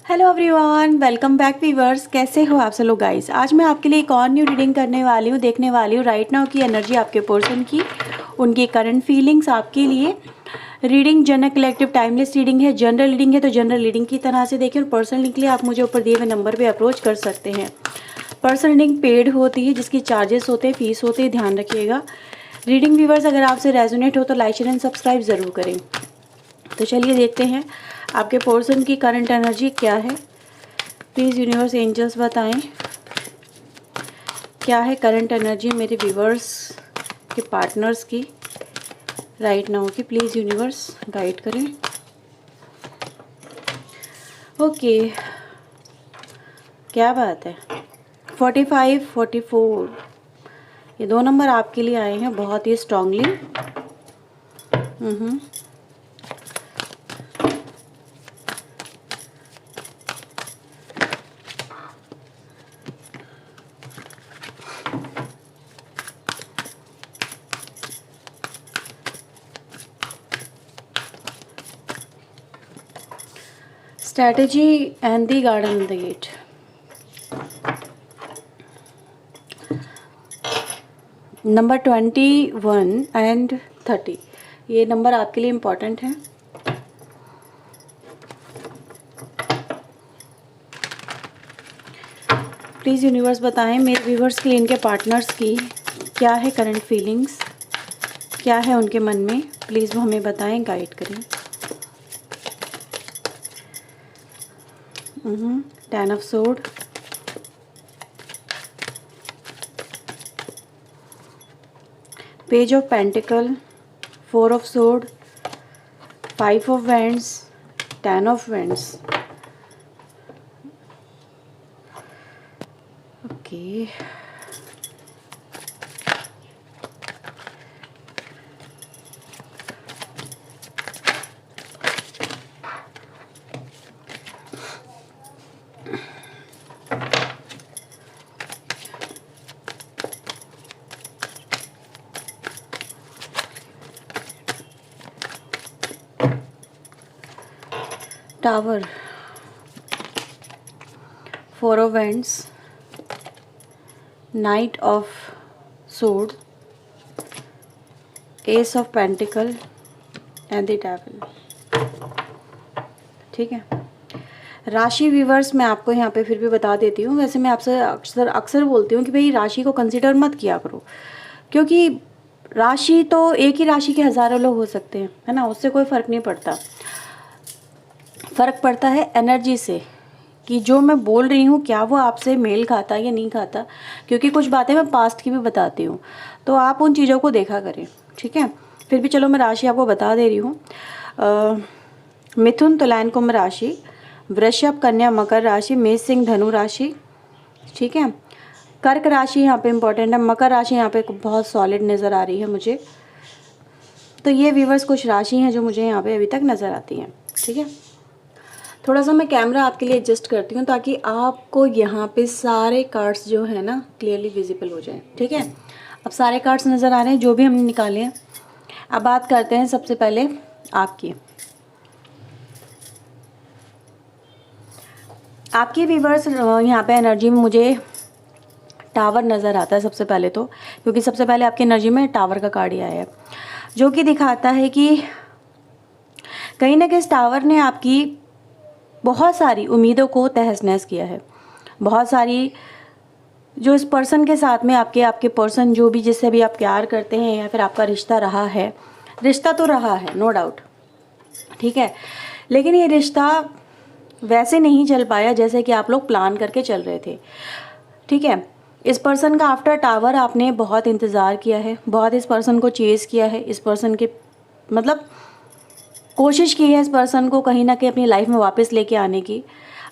Hello everyone, welcome back viewers. कैसे हो आप सब लोग गाइस। आज मैं आपके लिए एक और न्यू रीडिंग करने वाली हूँ, देखने वाली हूँ राइट नाउ की एनर्जी आपके पर्सन की, उनकी करंट फीलिंग्स आपके लिए। Reading general collective timeless reading है, जनरल रीडिंग है तो जनरल रीडिंग की तरह से देखिए। और पर्सनल के लिए आप मुझे ऊपर दिए हुए नंबर पर अप्रोच कर सकते हैं। पर्सनल रीडिंग पेड होती है, जिसकी चार्जेस होते हैं, फीस होते हैं, ध्यान रखिएगा। रीडिंग व्यूअर्स अगर आपसे रेजोनेट हो तो लाइक शेयर एंड सब्सक्राइब ज़रूर करें। तो चलिए देखते हैं आपके पर्सन की करंट एनर्जी क्या है। प्लीज़ यूनिवर्स एंजल्स बताएं क्या है करंट एनर्जी मेरे व्यूअर्स के पार्टनर्स की राइट नाउ की। प्लीज़ यूनिवर्स गाइड करें। ओके, क्या बात है। 45 44 ये दो नंबर आपके लिए आए हैं बहुत ही strongly. Strategy and the garden the gate. Number 21 and 30 ये नंबर आपके लिए इम्पॉर्टेंट है। प्लीज़ यूनिवर्स बताएं मेरे व्यूवर्स के लिए इनके पार्टनर्स की क्या है करंट फीलिंग्स, क्या है उनके मन में। प्लीज़ वो हमें बताएं, गाइड करें। 10 of sword, page of pentacle, 4 of sword, 5 of wands, 10 of wands. Okay, tower, 4 of wands, night of sword, S of pentacle and the devil. ठीक है, राशि व्यूवर्स मैं आपको यहाँ पे फिर भी बता देती हूँ। वैसे मैं आपसे अक्सर बोलती हूँ कि भाई राशि को कंसिडर मत किया करो, क्योंकि राशि तो एक ही राशि के हज़ारों लोग हो सकते हैं, है ना। उससे कोई फ़र्क नहीं पड़ता। फ़र्क पड़ता है एनर्जी से कि जो मैं बोल रही हूँ क्या वो आपसे मेल खाता या नहीं खाता। क्योंकि कुछ बातें मैं पास्ट की भी बताती हूँ, तो आप उन चीज़ों को देखा करें। ठीक है, फिर भी चलो मैं राशि आपको बता दे रही हूँ। मिथुन तुला कुंभ राशि, वृषभ कन्या मकर राशि, मेष सिंह धनु राशि। ठीक है, कर्क राशि यहाँ पे इम्पोर्टेंट है, मकर राशि यहाँ पे बहुत सॉलिड नज़र आ रही है मुझे। तो ये व्यूवर्स कुछ राशि हैं जो मुझे यहाँ पे अभी तक नज़र आती हैं। ठीक है, थोड़ा सा मैं कैमरा आपके लिए एडजस्ट करती हूँ ताकि आपको यहाँ पे सारे कार्ड्स जो है ना क्लियरली विजिबल हो जाए। ठीक है, अब सारे कार्ड्स नज़र आ रहे हैं जो भी हमने निकाले हैं। अब बात करते हैं सबसे पहले आपकी व्यूवर्स। यहाँ पे एनर्जी में मुझे टावर नज़र आता है सबसे पहले तो, क्योंकि सबसे पहले आपकी एनर्जी में टावर का कार्ड ही आया है, जो कि दिखाता है कि कहीं ना कहीं इस टावर ने आपकी बहुत सारी उम्मीदों को तहस नहस किया है। बहुत सारी जो इस पर्सन के साथ में आपके पर्सन जो भी जिससे भी आप प्यार करते हैं या फिर आपका रिश्ता रहा है, रिश्ता तो रहा है नो डाउट। ठीक है, लेकिन ये रिश्ता वैसे नहीं चल पाया जैसे कि आप लोग प्लान करके चल रहे थे। ठीक है, इस पर्सन का आफ्टर टावर आपने बहुत इंतज़ार किया है, बहुत इस पर्सन को चेज़ किया है, इस पर्सन के मतलब कोशिश की है इस पर्सन को कहीं ना कहीं अपनी लाइफ में वापस लेके आने की।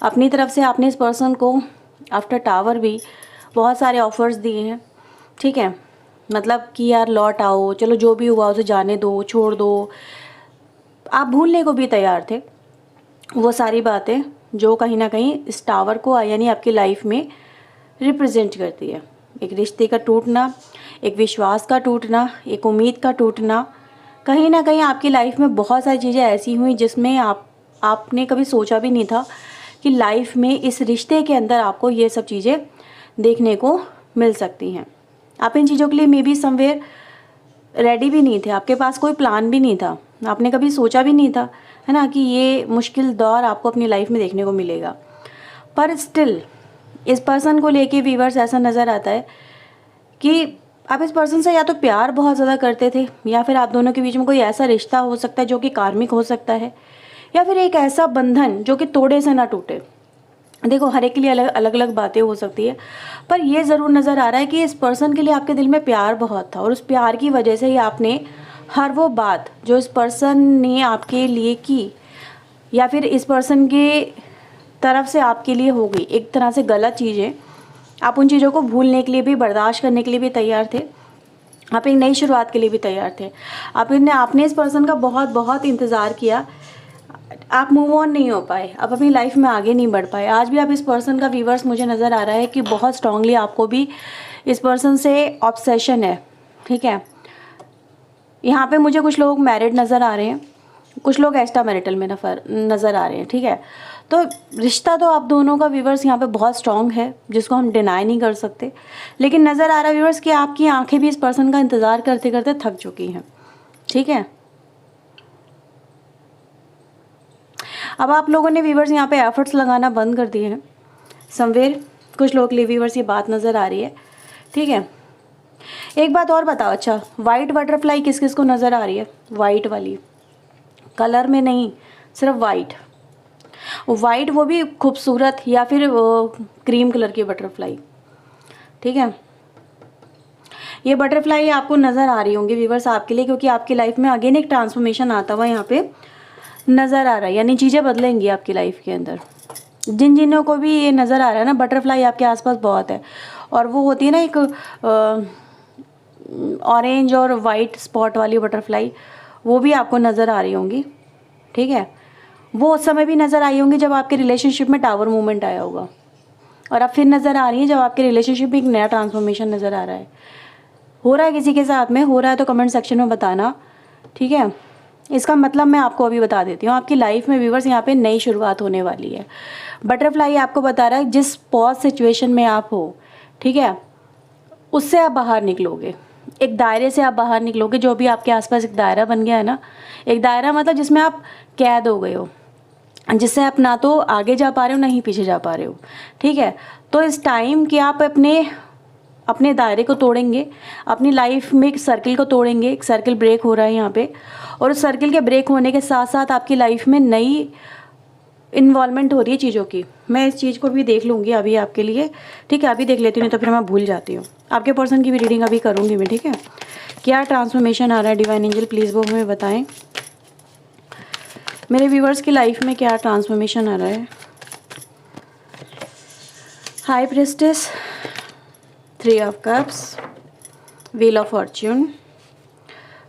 अपनी तरफ से आपने इस पर्सन को आफ्टर टावर भी बहुत सारे ऑफर्स दिए हैं। ठीक है, मतलब कि यार लौट आओ, चलो जो भी हुआ उसे जाने दो, छोड़ दो। आप भूलने को भी तैयार थे वो सारी बातें जो कहीं ना कहीं इस टावर को यानी आपकी लाइफ में रिप्रेजेंट करती है। एक रिश्ते का टूटना, एक विश्वास का टूटना, एक उम्मीद का टूटना। कहीं ना कहीं आपकी लाइफ में बहुत सारी चीज़ें ऐसी हुई जिसमें आपने कभी सोचा भी नहीं था कि लाइफ में इस रिश्ते के अंदर आपको ये सब चीज़ें देखने को मिल सकती हैं। आप इन चीज़ों के लिए मे बी समवेयर रेडी भी नहीं थे, आपके पास कोई प्लान भी नहीं था, आपने कभी सोचा भी नहीं था, है ना, कि ये मुश्किल दौर आपको अपनी लाइफ में देखने को मिलेगा। पर स्टिल इस पर्सन को लेके व्यूअर्स ऐसा नज़र आता है कि आप इस पर्सन से या तो प्यार बहुत ज़्यादा करते थे, या फिर आप दोनों के बीच में कोई ऐसा रिश्ता हो सकता है जो कि कार्मिक हो सकता है, या फिर एक ऐसा बंधन जो कि तोड़े से ना टूटे। देखो, हर एक के लिए अलग अलग बातें हो सकती है, पर ये ज़रूर नज़र आ रहा है कि इस पर्सन के लिए आपके दिल में प्यार बहुत था, और उस प्यार की वजह से ही आपने हर वो बात जो इस पर्सन ने आपके लिए की, या फिर इस पर्सन के तरफ से आपके लिए हो गई एक तरह से गलत चीज़ें, आप उन चीज़ों को भूलने के लिए भी, बर्दाश्त करने के लिए भी तैयार थे। आप एक नई शुरुआत के लिए भी तैयार थे। आपने इस पर्सन का बहुत बहुत इंतज़ार किया, आप मूव ऑन नहीं हो पाए, आप अपनी लाइफ में आगे नहीं बढ़ पाए। आज भी आप इस पर्सन का व्यूअर्स मुझे नज़र आ रहा है कि बहुत स्ट्रांगली आपको भी इस पर्सन से ऑब्सेशन है, ठीक है। यहाँ पे मुझे कुछ लोग मैरिड नज़र आ रहे हैं, कुछ लोग एक्स्ट्रा मैरिटल में नज़र आ रहे हैं, ठीक है। तो रिश्ता तो आप दोनों का व्यूअर्स यहाँ पे बहुत स्ट्रांग है, जिसको हम डिनाई नहीं कर सकते, लेकिन नज़र आ रहा है व्यूअर्स कि आपकी आंखें भी इस पर्सन का इंतज़ार करते करते थक चुकी हैं, ठीक है। अब आप लोगों ने व्यूअर्स यहाँ पे एफर्ट्स लगाना बंद कर दिए हैं समवेयर, कुछ लोग के लिए व्यूअर्स ये बात नज़र आ रही है, ठीक है। एक बात और बताओ, अच्छा वाइट बटरफ्लाई किस किस को नज़र आ रही है? वाइट वाली, कलर में नहीं, सिर्फ वाइट, वो भी खूबसूरत, या फिर क्रीम कलर की बटरफ्लाई, ठीक है। ये बटरफ्लाई आपको नज़र आ रही होंगी व्यूअर्स आपके लिए, क्योंकि आपकी लाइफ में अगेन एक ट्रांसफॉर्मेशन आता हुआ यहाँ पे नज़र आ रहा है, यानी चीज़ें बदलेंगी आपकी लाइफ के अंदर। जिन जिनों को भी ये नज़र आ रहा है ना, बटरफ्लाई आपके आसपास बहुत है, और वो होती है ना एक ऑरेंज और वाइट स्पॉट वाली बटरफ्लाई, वो भी आपको नज़र आ रही होंगी, ठीक है। वो उस समय भी नज़र आई होंगी जब आपके रिलेशनशिप में टावर मूवमेंट आया होगा, और अब फिर नज़र आ रही है जब आपके रिलेशनशिप में एक नया ट्रांसफॉर्मेशन नज़र आ रहा है। हो रहा है किसी के साथ में, हो रहा है तो कमेंट सेक्शन में बताना, ठीक है। इसका मतलब मैं आपको अभी बता देती हूँ, आपकी लाइफ में व्यूअर्स यहाँ पे नई शुरुआत होने वाली है। बटरफ्लाई आपको बता रहा है जिस पॉज सिचुएशन में आप हो, ठीक है, उससे आप बाहर निकलोगे, एक दायरे से आप बाहर निकलोगे। जो भी आपके आसपास एक दायरा बन गया है ना, एक दायरा मतलब जिसमें आप कैद हो गए हो, जिससे आप ना तो आगे जा पा रहे हो ना ही पीछे जा पा रहे हो, ठीक है। तो इस टाइम कि आप अपने दायरे को तोड़ेंगे, अपनी लाइफ में एक सर्किल को तोड़ेंगे, एक सर्किल ब्रेक हो रहा है यहाँ पे, और उस सर्किल के ब्रेक होने के साथ साथ आपकी लाइफ में नई इन्वॉल्वमेंट हो रही है चीज़ों की। मैं इस चीज़ को भी देख लूँगी अभी आपके लिए, ठीक है, अभी देख लेती हूँ, नहीं तो फिर मैं भूल जाती हूँ। आपके पर्सन की भी रीडिंग अभी करूँगी मैं, ठीक है। क्या ट्रांसफॉर्मेशन आ रहा है डिवाइन एंजल, प्लीज़ वो हमें बताएं। मेरे व्यूअर्स की लाइफ में क्या ट्रांसफॉर्मेशन आ रहा है? High प्रेस्टेस, 3 of cups, wheel of Fortune,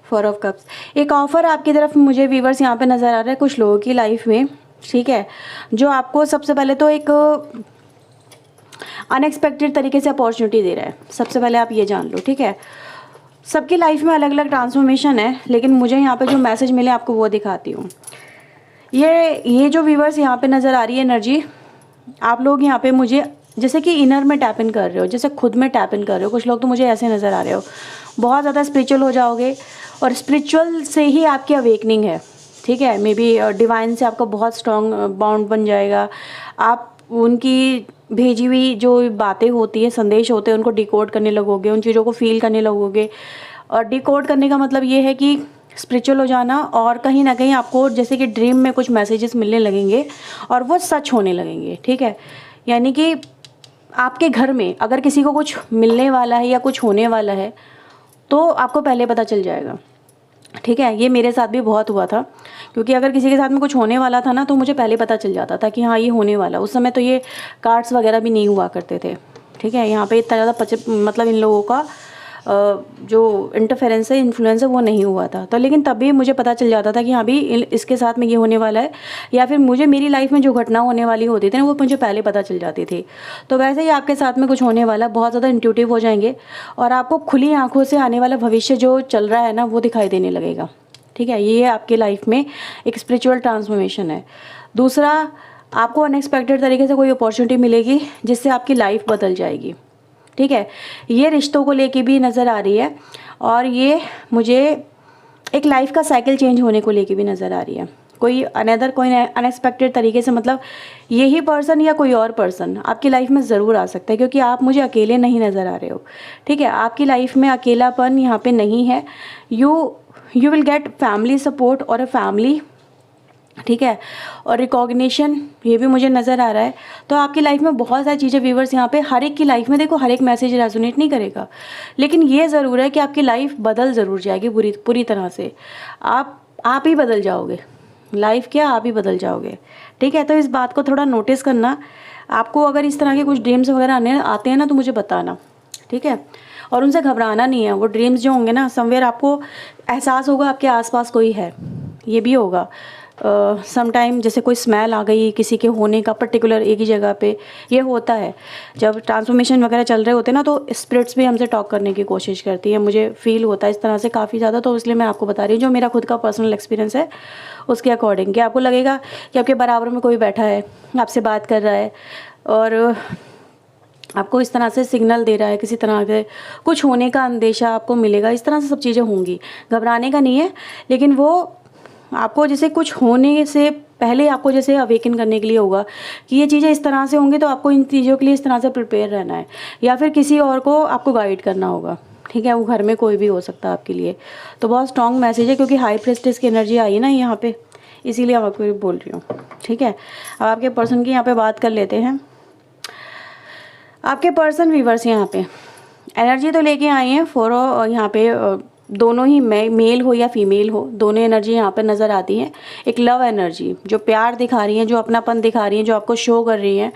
4 of cups. एक ऑफ़र आपकी तरफ मुझे व्यूअर्स यहाँ पे नज़र आ रहा है कुछ लोगों की लाइफ में, ठीक है, जो आपको सबसे पहले तो एक अनएक्सपेक्टेड तरीके से अपॉर्चुनिटी दे रहा है। सबसे पहले आप ये जान लो, ठीक है। सबकी लाइफ में अलग अलग ट्रांसफॉर्मेशन है, लेकिन मुझे यहाँ पे जो मैसेज मिले आपको वो दिखाती हूँ। ये जो व्यूअर्स यहाँ पे नज़र आ रही है एनर्जी, आप लोग यहाँ पे मुझे जैसे कि इनर में टैप इन कर रहे हो, जैसे खुद में टैप इन कर रहे हो। कुछ लोग तो मुझे ऐसे नज़र आ रहे हो, बहुत ज़्यादा स्पिरिचुअल हो जाओगे, और स्पिरिचुअल से ही आपकी अवेकनिंग है, ठीक है। मे बी डिवाइन से आपका बहुत स्ट्रॉन्ग बॉन्ड बन जाएगा। आप उनकी भेजी हुई जो बातें होती हैं, संदेश होते हैं, उनको डिकोड करने लगोगे, उन चीज़ों को फील करने लगोगे। और डिकोड करने का मतलब ये है कि स्पिरिचुअल हो जाना, और कहीं ना कहीं आपको जैसे कि ड्रीम में कुछ मैसेजेस मिलने लगेंगे और वो सच होने लगेंगे, ठीक है। यानी कि आपके घर में अगर किसी को कुछ मिलने वाला है या कुछ होने वाला है तो आपको पहले पता चल जाएगा, ठीक है। ये मेरे साथ भी बहुत हुआ था, क्योंकि अगर किसी के साथ में कुछ होने वाला था ना तो मुझे पहले पता चल जाता था कि हाँ ये होने वाला। उस समय तो ये कार्ड्स वगैरह भी नहीं हुआ करते थे, ठीक है। यहाँ पे इतना ज़्यादा मतलब इन लोगों का जो इंटरफेरेंस है, इन्फ्लुएंस है, वो नहीं हुआ था। तो लेकिन तभी मुझे पता चल जाता था कि हाँ भी इसके साथ में ये होने वाला है, या फिर मुझे मेरी लाइफ में जो घटना होने वाली होती थी ना वो मुझे पहले पता चल जाती थी। तो वैसे ही आपके साथ में कुछ होने वाला, बहुत ज़्यादा इंट्यूटिव हो जाएंगे, और आपको खुली आंखों से आने वाला भविष्य जो चल रहा है ना वो दिखाई देने लगेगा, ठीक है। ये आपके लाइफ में एक स्पिरिचुअल ट्रांसफॉर्मेशन है। दूसरा, आपको अनएक्सपेक्टेड तरीके से कोई अपॉर्चुनिटी मिलेगी जिससे आपकी लाइफ बदल जाएगी, ठीक है। ये रिश्तों को लेके भी नज़र आ रही है, और ये मुझे एक लाइफ का साइकिल चेंज होने को लेके भी नज़र आ रही है। कोई अनएक्सपेक्टेड तरीके से, मतलब यही पर्सन या कोई और पर्सन आपकी लाइफ में ज़रूर आ सकता है, क्योंकि आप मुझे अकेले नहीं नज़र आ रहे हो, ठीक है। आपकी लाइफ में अकेलापन यहाँ पे नहीं है। You will get family support और अ फैमिली, ठीक है, और रिकॉग्निशन, ये भी मुझे नज़र आ रहा है। तो आपकी लाइफ में बहुत सारी चीज़ें व्यूवर्स यहाँ पे, हर एक की लाइफ में देखो हर एक मैसेज रेजोनेट नहीं करेगा, लेकिन ये ज़रूर है कि आपकी लाइफ बदल ज़रूर जाएगी पूरी तरह से। आप ही बदल जाओगे, लाइफ क्या, आप ही बदल जाओगे, ठीक है। तो इस बात को थोड़ा नोटिस करना। आपको अगर इस तरह के कुछ ड्रीम्स वगैरह आते हैं ना, तो मुझे बताना, ठीक है। और उनसे घबराना नहीं है। वो ड्रीम्स जो होंगे ना, समवेयर आपको एहसास होगा आपके आसपास कोई है, ये भी होगा। समटाइम जैसे कोई स्मेल आ गई किसी के होने का पर्टिकुलर एक ही जगह पे, ये होता है जब ट्रांसफॉर्मेशन वगैरह चल रहे होते हैं ना, तो स्पिरिट्स भी हमसे टॉक करने की कोशिश करती है। मुझे फील होता है इस तरह से काफ़ी ज़्यादा, तो इसलिए मैं आपको बता रही हूँ जो मेरा खुद का पर्सनल एक्सपीरियंस है उसके अकॉर्डिंग। कि आपको लगेगा कि आपके बराबर में कोई बैठा है, आपसे बात कर रहा है, और आपको इस तरह से सिग्नल दे रहा है, किसी तरह के कुछ होने का अंदेशा आपको मिलेगा। इस तरह से सब चीज़ें होंगी, घबराने का नहीं है, लेकिन वो आपको जैसे कुछ होने से पहले आपको जैसे अवेकन करने के लिए होगा कि ये चीज़ें इस तरह से होंगी, तो आपको इन चीज़ों के लिए इस तरह से प्रिपेयर रहना है, या फिर किसी और को आपको गाइड करना होगा, ठीक है। वो घर में कोई भी हो सकता है आपके लिए। तो बहुत स्ट्रॉन्ग मैसेज है, क्योंकि हाई प्रेस्टिस की एनर्जी आई है ना यहाँ पे, इसीलिए मैं आपको बोल रही हूँ, ठीक है। अब आपके पर्सन की यहाँ पे बात कर लेते हैं। आपके पर्सन व्यूअर्स यहाँ पे एनर्जी तो लेके आए हैं फॉर यहाँ पे दोनों ही मेल हो या फीमेल हो, दोनों एनर्जी यहाँ पे नज़र आती हैं। एक लव एनर्जी जो प्यार दिखा रही है, जो अपनापन दिखा रही है, जो आपको शो कर रही है,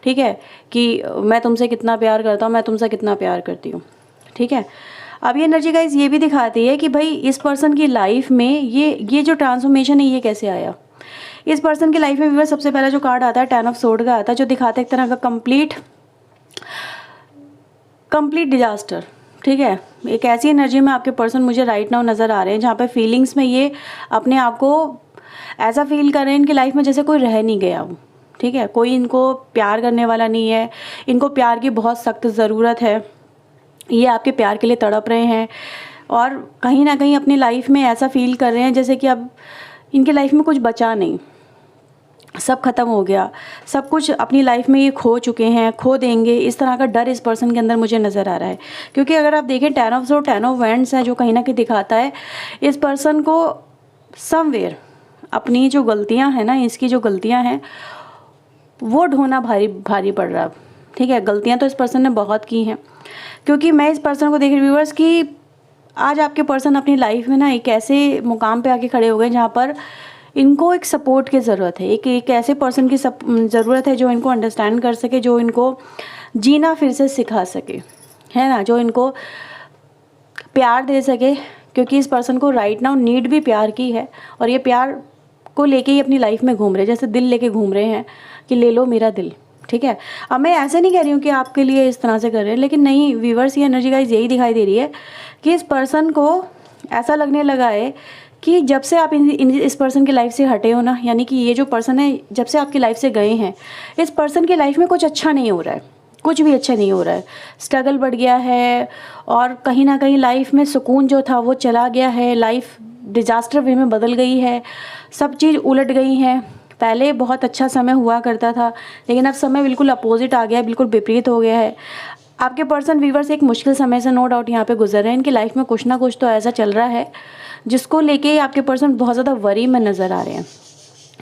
ठीक है, कि मैं तुमसे कितना प्यार करता हूँ, मैं तुमसे कितना प्यार करती हूँ, ठीक है। अब ये एनर्जी गाइस ये भी दिखाती है कि भाई इस पर्सन की लाइफ में ये जो ट्रांसफॉर्मेशन है ये कैसे आया। इस पर्सन की लाइफ में व्यूअर्स सबसे पहला जो कार्ड आता है 10 ऑफ सोर्ड का आता है, जो दिखाता है एक तरह का कंप्लीट डिजास्टर, ठीक है। एक ऐसी एनर्जी में आपके पर्सन मुझे राइट नाउ नज़र आ रहे हैं जहाँ पे फीलिंग्स में ये अपने आप को ऐसा फील कर रहे हैं इनकी लाइफ में जैसे कोई रह नहीं गया हो, ठीक है। कोई इनको प्यार करने वाला नहीं है, इनको प्यार की बहुत सख्त ज़रूरत है, ये आपके प्यार के लिए तड़प रहे हैं, और कहीं ना कहीं अपनी लाइफ में ऐसा फील कर रहे हैं जैसे कि अब इनकी लाइफ में कुछ बचा नहीं, सब खत्म हो गया, सब कुछ अपनी लाइफ में ये खो चुके हैं, खो देंगे, इस तरह का डर इस पर्सन के अंदर मुझे नज़र आ रहा है। क्योंकि अगर आप देखें 10 ऑफ वैंड्स है, जो कहीं ना कहीं दिखाता है इस पर्सन को समवेयर अपनी जो गलतियां हैं ना, इसकी जो गलतियां हैं वो ढोना भारी पड़ रहा है, ठीक है। गलतियां तो इस पर्सन ने बहुत की हैं, क्योंकि मैं इस पर्सन को देख रही व्यूअर्स कि आज आपके पर्सन अपनी लाइफ में ना एक ऐसे मुकाम पे आके खड़े हो गए जहाँ पर इनको एक सपोर्ट की ज़रूरत है, एक ऐसे पर्सन की ज़रूरत है जो इनको अंडरस्टैंड कर सके, जो इनको जीना फिर से सिखा सके, है ना, जो इनको प्यार दे सके। क्योंकि इस पर्सन को राइट नाउ नीड भी प्यार की है, और ये प्यार को लेके ही अपनी लाइफ में घूम रहे हैं, जैसे दिल लेके घूम रहे हैं कि ले लो मेरा दिल, ठीक है। अब मैं ऐसे नहीं कह रही हूँ कि आपके लिए इस तरह से कर रहे हैं, लेकिन नहीं व्यूअर्स, ये एनर्जी गाइस यही दिखाई दे रही है कि इस पर्सन को ऐसा लगने लगा है कि जब से आप इस पर्सन की लाइफ से हटे हो ना, यानी कि ये जो पर्सन है जब से आपकी लाइफ से गए हैं, इस पर्सन की लाइफ में कुछ अच्छा नहीं हो रहा है, कुछ भी अच्छा नहीं हो रहा है। स्ट्रगल बढ़ गया है, और कहीं ना कहीं लाइफ में सुकून जो था वो चला गया है, लाइफ डिजास्टर वे में बदल गई है, सब चीज़ उलट गई हैं। पहले बहुत अच्छा समय हुआ करता था, लेकिन अब समय बिल्कुल अपोजिट आ गया है, बिल्कुल विपरीत हो गया है। आपके पर्सन व्यूअर्स एक मुश्किल समय से नो डाउट यहाँ पे गुजर रहे हैं। इनकी लाइफ में कुछ ना कुछ तो ऐसा चल रहा है जिसको लेके आपके पर्सन बहुत ज़्यादा वरी में नज़र आ रहे हैं,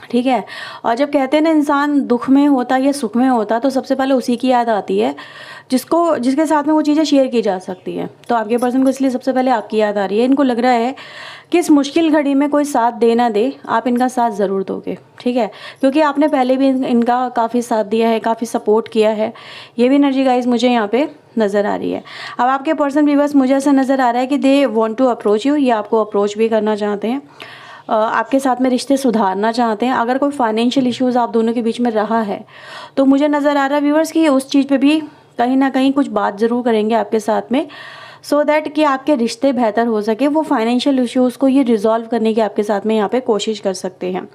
ठीक है। और जब कहते हैं ना इंसान दुख में होता या सुख में होता, तो सबसे पहले उसी की याद आती है जिसके साथ में वो चीज़ें शेयर की जा सकती है। तो आपके पर्सन को इसलिए सबसे पहले आपकी याद आ रही है। इनको लग रहा है कि इस मुश्किल घड़ी में कोई साथ दे ना दे, आप इनका साथ ज़रूर दोगे, ठीक है। क्योंकि आपने पहले भी इनका काफ़ी साथ दिया है, काफ़ी सपोर्ट किया है। ये भी एनर्जी गाइस मुझे यहाँ पे नज़र आ रही है। अब आपके पर्सन भी बस मुझे ऐसा नज़र आ रहा है कि they want to approach you, ये आपको अप्रोच भी करना चाहते हैं, आपके साथ में रिश्ते सुधारना चाहते हैं। अगर कोई फाइनेंशियल इश्यूज़ आप दोनों के बीच में रहा है, तो मुझे नज़र आ रहा है व्यूअर्स कि उस चीज़ पे भी कहीं ना कहीं कुछ बात ज़रूर करेंगे आपके साथ में, सो दैट कि आपके रिश्ते बेहतर हो सके। वो फाइनेंशियल इश्यूज़ को ये रिजॉल्व करने की आपके साथ में यहाँ पे कोशिश कर सकते हैं।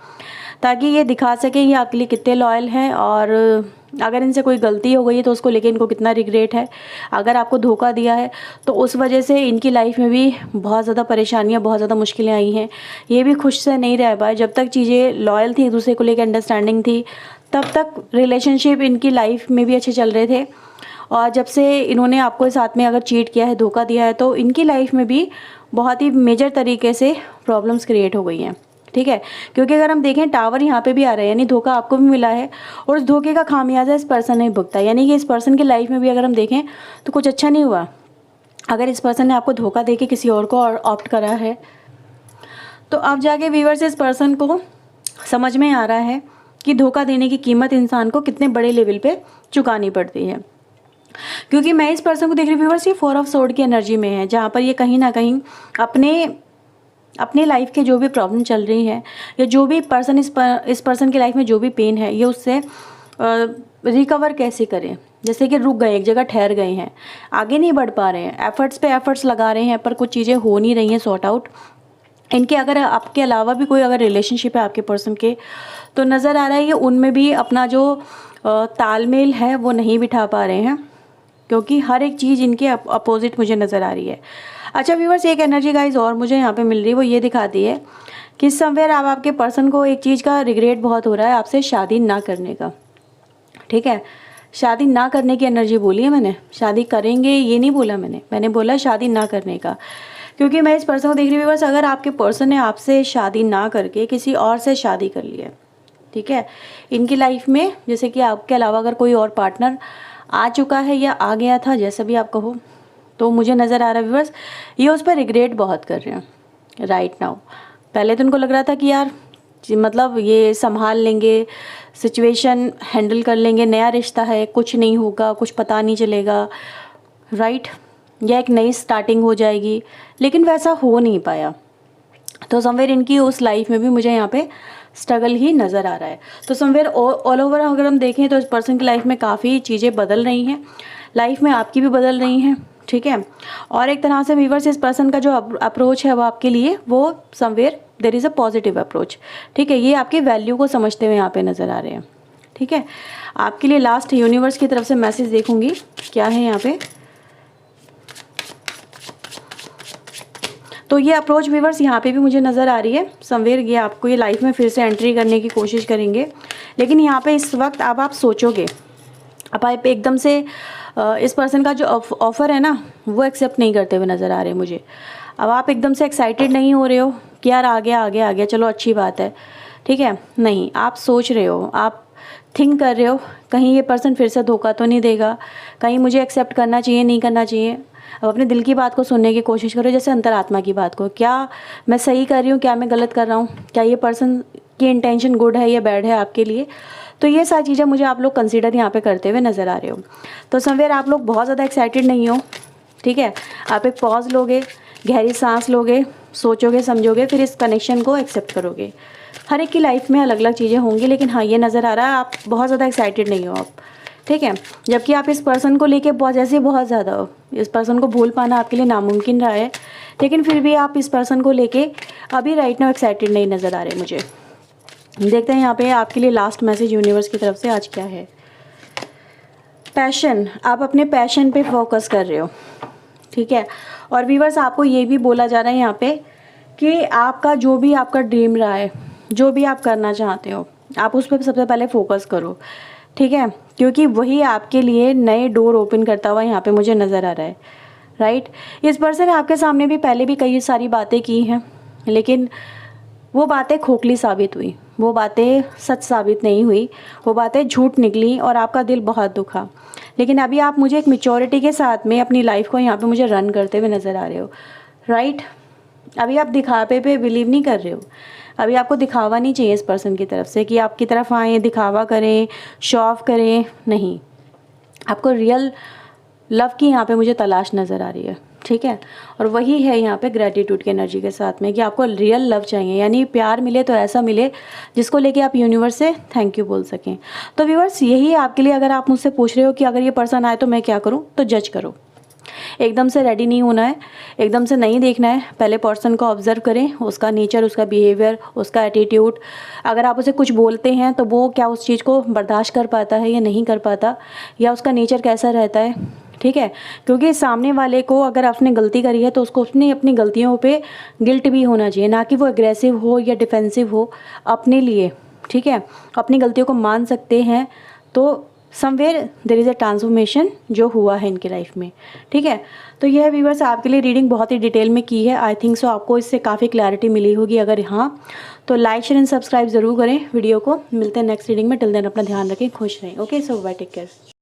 ताकि ये दिखा सकें ये आपके लिए कितने लॉयल हैं, और अगर इनसे कोई गलती हो गई है तो उसको लेके इनको कितना रिग्रेट है। अगर आपको धोखा दिया है तो उस वजह से इनकी लाइफ में भी बहुत ज़्यादा परेशानियाँ, बहुत ज़्यादा मुश्किलें आई हैं। ये भी खुश से नहीं रह पाए। जब तक चीज़ें लॉयल थी, एक दूसरे को लेकर अंडरस्टैंडिंग थी, तब तक रिलेशनशिप इनकी लाइफ में भी अच्छे चल रहे थे। और जब से इन्होंने आपको साथ में अगर चीट किया है, धोखा दिया है, तो इनकी लाइफ में भी बहुत ही मेजर तरीके से प्रॉब्लम्स क्रिएट हो गई हैं। ठीक है, क्योंकि अगर हम देखें टावर यहाँ पे भी आ रहा है, यानी धोखा आपको भी मिला है और उस धोखे का खामियाजा इस पर्सन ने भुगता है। यानी कि इस पर्सन की लाइफ में भी अगर हम देखें तो कुछ अच्छा नहीं हुआ। अगर इस पर्सन ने आपको धोखा दे के किसी और को और ऑप्ट करा है, तो अब जाके व्यूअर्स इस पर्सन को समझ में आ रहा है कि धोखा देने की कीमत इंसान को कितने बड़े लेवल पे चुकानी पड़ती है। क्योंकि मैं इस पर्सन को देख रही हूँ व्यूअर्स, ये 4 ऑफ सोर्ड की एनर्जी में है, जहाँ पर ये कहीं ना कहीं अपने लाइफ के जो भी प्रॉब्लम चल रही है, या जो भी पर्सन इस पर्सन की लाइफ में जो भी पेन है, ये उससे रिकवर कैसे करें। जैसे कि रुक गए, एक जगह ठहर गए हैं, आगे नहीं बढ़ पा रहे हैं, एफर्ट्स पे एफर्ट्स लगा रहे हैं, पर कुछ चीज़ें हो नहीं रही हैं सॉर्ट आउट। इनके अगर आपके अलावा भी कोई अगर रिलेशनशिप है आपके पर्सन के, तो नज़र आ रहा है ये उनमें भी अपना जो तालमेल है वो नहीं बिठा पा रहे हैं, क्योंकि हर एक चीज़ इनके अपोजिट मुझे नज़र आ रही है। अच्छा व्यूअर्स, एक एनर्जी गाइज और मुझे यहाँ पे मिल रही है, वो ये दिखाती है कि समवेयर आप आपके पर्सन को एक चीज़ का रिग्रेट बहुत हो रहा है, आपसे शादी ना करने का। ठीक है, शादी ना करने की एनर्जी बोली है मैंने, शादी करेंगे ये नहीं बोला मैंने बोला शादी ना करने का। क्योंकि मैं इस पर्सन को देख रही हूँ व्यूअर्स, अगर आपके पर्सन ने आपसे शादी ना करके किसी और से शादी कर ली है, ठीक है, इनकी लाइफ में जैसे कि आपके अलावा अगर कोई और पार्टनर आ चुका है या आ गया था, जैसा भी आप कहो, तो मुझे नज़र आ रहा है व्यूअर्स ये उस पर रिग्रेट बहुत कर रहे हैं राइट नाउ। पहले तो उनको लग रहा था कि यार मतलब ये संभाल लेंगे, सिचुएशन हैंडल कर लेंगे, नया रिश्ता है, कुछ नहीं होगा, कुछ पता नहीं चलेगा, राइट, या एक नई स्टार्टिंग हो जाएगी, लेकिन वैसा हो नहीं पाया। तो समवेयर इनकी उस लाइफ में भी मुझे यहाँ पे स्ट्रगल ही नज़र आ रहा है। तो समवेयर ऑल ओवर अगर हम देखें तो इस पर्सन की लाइफ में काफ़ी चीज़ें बदल रही हैं, लाइफ में आपकी भी बदल रही हैं। ठीक है, और एक तरह से व्यूअर्स इस पर्सन का जो अप्रोच है वो आपके लिए, वो somewhere there is a positive approach. ठीक है, ये आपकी वैल्यू को समझते हुए यहाँ पे नज़र आ रहे हैं। ठीक है, आपके लिए लास्ट यूनिवर्स की तरफ से मैसेज देखूंगी क्या है यहाँ पे। तो ये अप्रोच व्यूअर्स यहाँ पे भी मुझे नज़र आ रही है, समवेयर ये आपको ये लाइफ में फिर से एंट्री करने की कोशिश करेंगे, लेकिन यहाँ पे इस वक्त अब आप सोचोगे, अब आप एकदम से इस पर्सन का जो ऑफ़र है ना वो एक्सेप्ट नहीं करते हुए नज़र आ रहे हैं मुझे। अब आप एकदम से एक्साइटेड नहीं हो रहे हो कि यार आ गया चलो अच्छी बात है, ठीक है, नहीं, आप सोच रहे हो, आप थिंक कर रहे हो कहीं ये पर्सन फिर से धोखा तो नहीं देगा, कहीं मुझे एक्सेप्ट करना चाहिए नहीं करना चाहिए। अब अपने दिल की बात को सुनने की कोशिश करो, जैसे अंतरात्मा की बात को, क्या मैं सही कर रही हूँ, क्या मैं गलत कर रहा हूँ, क्या ये पर्सन की इंटेंशन गुड है या बैड है आपके लिए। तो ये सारी चीज़ें मुझे आप लोग कंसीडर यहाँ पे करते हुए नज़र आ रहे हो। तो समवेयर आप लोग बहुत ज़्यादा एक्साइटेड नहीं हो, ठीक है, आप एक पॉज लोगे, गहरी सांस लोगे, सोचोगे समझोगे, फिर इस कनेक्शन को एक्सेप्ट करोगे। हर एक की लाइफ में अलग अलग चीज़ें होंगी, लेकिन हाँ ये नज़र आ रहा है आप बहुत ज़्यादा एक्साइटेड नहीं हो आप, ठीक है, जबकि आप इस पर्सन को लेके बहुत ज़्यादा हो। इस पर्सन को भूल पाना आपके लिए नामुमकिन रहा है, लेकिन फिर भी आप इस पर्सन को लेके अभी राइट नाउ एक्साइटेड नहीं नज़र आ रहे मुझे। देखते हैं यहाँ पे आपके लिए लास्ट मैसेज यूनिवर्स की तरफ से आज क्या है। पैशन, आप अपने पैशन पे फोकस कर रहे हो, ठीक है, और व्यूअर्स आपको ये भी बोला जा रहा है यहाँ पे कि आपका जो भी आपका ड्रीम रहा है, जो भी आप करना चाहते हो, आप उस पर सबसे पहले फोकस करो, ठीक है, क्योंकि वही आपके लिए नए डोर ओपन करता हुआ यहाँ पे मुझे नज़र आ रहा है, राइट। इस पर्सन ने आपके सामने भी पहले भी कई सारी बातें की हैं, लेकिन वो बातें खोखली साबित हुई, वो बातें सच साबित नहीं हुई, वो बातें झूठ निकली और आपका दिल बहुत दुखा। लेकिन अभी आप मुझे एक मैच्योरिटी के साथ में अपनी लाइफ को यहाँ पे मुझे रन करते हुए नज़र आ रहे हो, राइट। अभी आप दिखावे पे बिलीव नहीं कर रहे हो, अभी आपको दिखावा नहीं चाहिए इस पर्सन की तरफ से कि आपकी तरफ आएँ, दिखावा करें, शो ऑफ करें, नहीं, आपको रियल लव की यहाँ पे मुझे तलाश नज़र आ रही है, ठीक है, और वही है यहाँ पे ग्रैटिट्यूड की एनर्जी के साथ में कि आपको रियल लव चाहिए, यानी प्यार मिले तो ऐसा मिले जिसको लेके आप यूनिवर्स से थैंक यू बोल सकें। तो व्यूअर्स यही आपके लिए, अगर आप मुझसे पूछ रहे हो कि अगर ये पर्सन आए तो मैं क्या करूँ, तो जज करो। एकदम से रेडी नहीं होना है, एकदम से नहीं देखना है। पहले पर्सन को ऑब्जर्व करें, उसका नेचर, उसका बिहेवियर, उसका एटीट्यूड। अगर आप उसे कुछ बोलते हैं तो वो क्या उस चीज़ को बर्दाश्त कर पाता है या नहीं कर पाता, या उसका नेचर कैसा रहता है, ठीक है। क्योंकि सामने वाले को अगर आपने गलती करी है तो उसको अपनी गलतियों पे गिल्ट भी होना चाहिए, ना कि वो एग्रेसिव हो या डिफेंसिव हो अपने लिए, ठीक है। अपनी गलतियों को मान सकते हैं तो somewhere there is a transformation जो हुआ है इनकी लाइफ में, ठीक है। तो यह व्यूअर्स आपके लिए रीडिंग बहुत ही डिटेल में की है। आई थिंक सो आपको इससे काफ़ी क्लैरिटी मिली होगी। अगर हाँ तो लाइक शेयर एंड सब्सक्राइब ज़रूर करें वीडियो को। मिलते हैं नेक्स्ट रीडिंग में। टिल देन अपना ध्यान रखें, खुश रहें। ओके, सो बाय, टेक केयर।